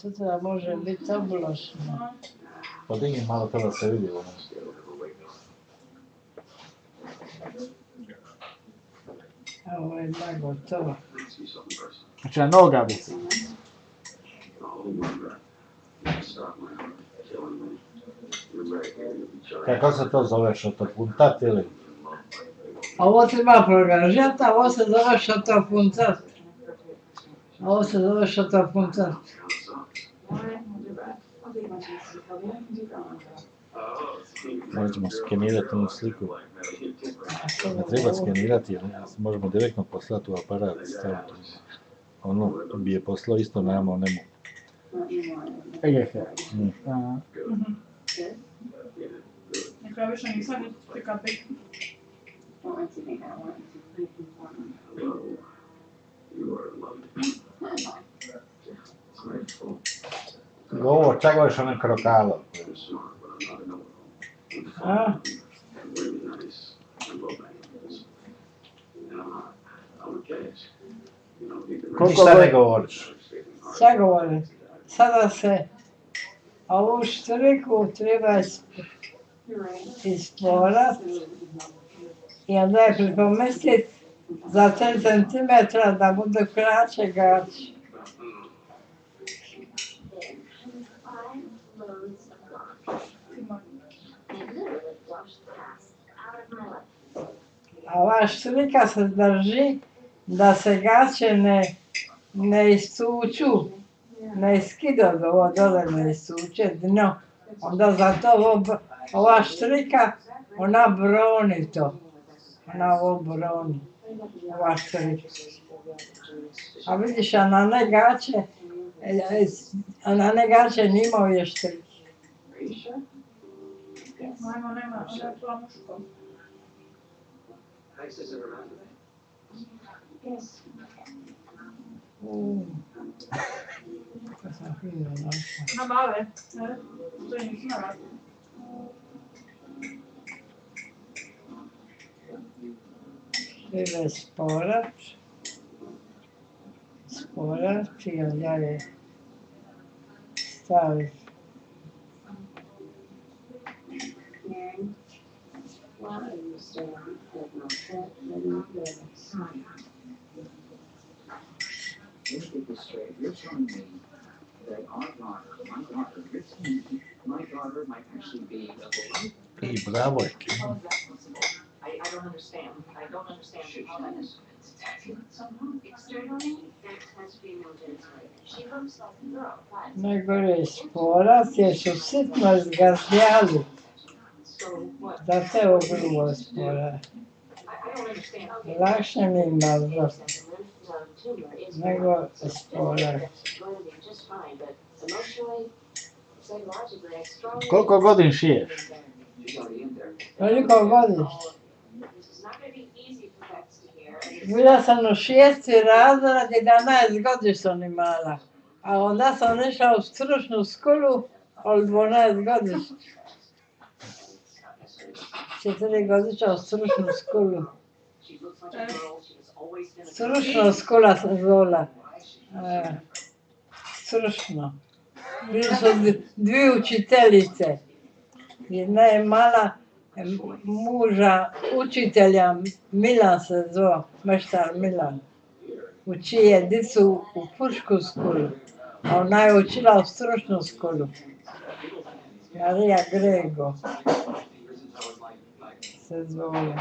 Sutra može biti oblošno. Podigni malo to da se vidi. A ovo je da gotovo. Znači na noga biti. Kako se to zove, šotopuntat ili? Ovo treba progažati, a ovo se zove šotopuntat. Ovo se zove šotopuntat. Možemo skenirati onu sliku. Ne treba skenirati, jer možemo direktno poslati u aparat. Ono bi je poslao isto nama, onemu. EGF. Dakle, ja više nisam TKP. Ovo, čak još ono krokalo. A? Ništa ne govoriš. Šta govori? Sada se ovu štriku treba isporat i onda je pripomestit za 3 cm da budu kraće gaće. A ova štrika se drži da se gaće ne istuču, ne iskidu ovo dole, ne istuče dno. Onda zato ova štrika, ona broni to. Ona ovo broni, ova štrika. A vidiš, a na ne gaće nimao je štrike. Nema, ona je to muško. Kako sam fino našla. Na male, ne? To je nisam znala. Treba sporat i onda je staviti. Let's get this straight. You're telling me that our daughter, my daughter might actually be a boy? I bravo je. I don't understand. I don't understand how that is. Externally, that has female genitalia. She looks like a girl, but... Najgore je sporat jer su sitno izgazljali. So what? Da te ogrubo sporat. I don't understand. Lakše mi mazati nego sporat. Koliko godin šiješ? Koliko godiš? Bila sam u 6. razred i 11 godina sam imala. A onda sam išla u stručnu školu od 12 godina. 4 godine u stručnu školu. Stručna škola se zvala. Stručno. Bili su 2 učiteljice. Jedna je mala muža učitelja, Milan se zvao, meštar Milan. Uči je dicu u pušku školu, a ona je učila u stručnu školu. Marija Grego se zvala.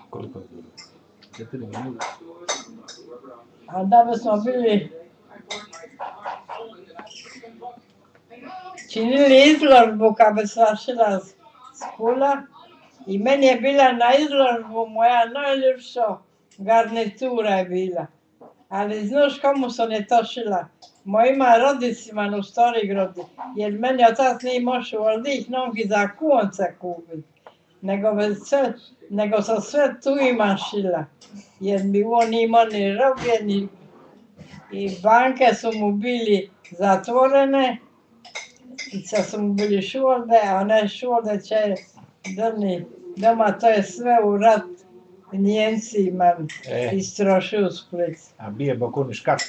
Koliko je bilo? 4 minuta. A da bismo bili činili izložbu kad bi svršila škola i meni je bila na izložbu moja najljepša garnitura je bila. Ali znaš komu sam je to šila? Mojima rodicima u Starigradu, jer meni otac nije mošao oldih nogi za konce kupiti. Nego sam sve tu ima šila, jer bi on imao ni robe, i banke su mu bili zatvorene, i sad su mu bili šolde, a one šolde će drni Doma to je sve u rat Njemcima istrošili u Split. A bije Bokuni škat.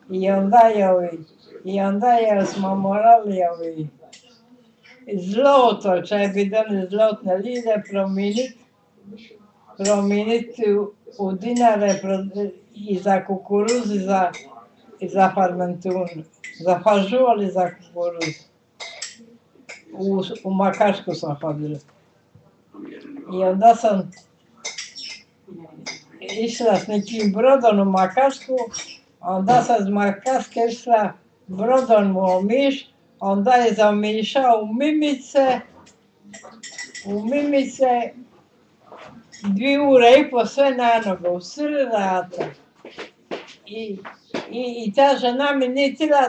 I onda smo morali zlato, če bi dali zlatne lire, promijeniti u dinare i za kukuruz i za farmentunu. Za fažol i za kukuruz. U Makašku sam hodila. I onda sam išla s nekim brodom u Makašku, onda sam z Makaške išla brodom u Omiš, onda je za Omiša u Mimice 2 ure i po sve na nogu, u srata. I ta žena mi nije htjela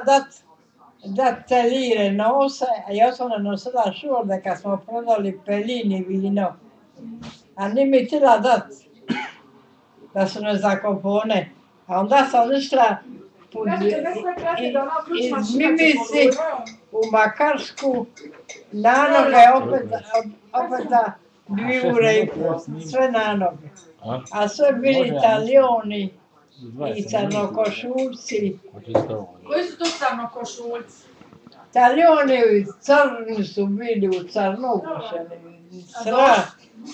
dat te lire nose, a ja sam nosila šurde kad smo prodali pelini vino. A nije mi htjela dat, da su ne zakopone. A onda sam išla iz Mimici u Makarsku, na noge opet 2 ure i po, sve na noge. A sve bili Italijoni i crnokošulci. Koji su to crnokošulci? Italijoni crni su bili u crnokošeni.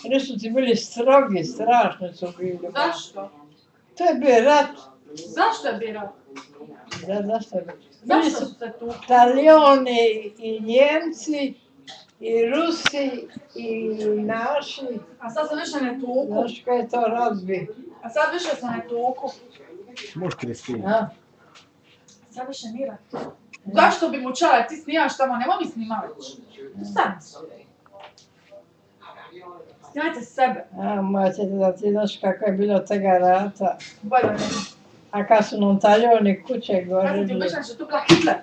Oni su ti bili strogi, strašni su bili. Zašto? To je bio rat. Zašto je bio rat? Zašto je bio? Zašto ste tu? Italijoni i Njemci i Rusi i naši. A sad se više ne tuku. Znaš kaj je to rat bio? A sad više se ne tuku. Muški Kristina. A? Sad više ni rat. Zašto bi mu čale, ti snimaš tamo, nemoj mi snimati. Stani se. Snimajte sebe. A, moja ćete da ti znaš kako je bilo tega rata. Bolje ne. A kad su nam Italijoni kuće Kad se ti gorili. običan će tu bila Hitler.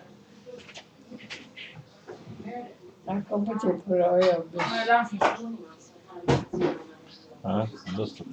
Tako bi ti projao. Ne, danas nisam. Aha, dosta.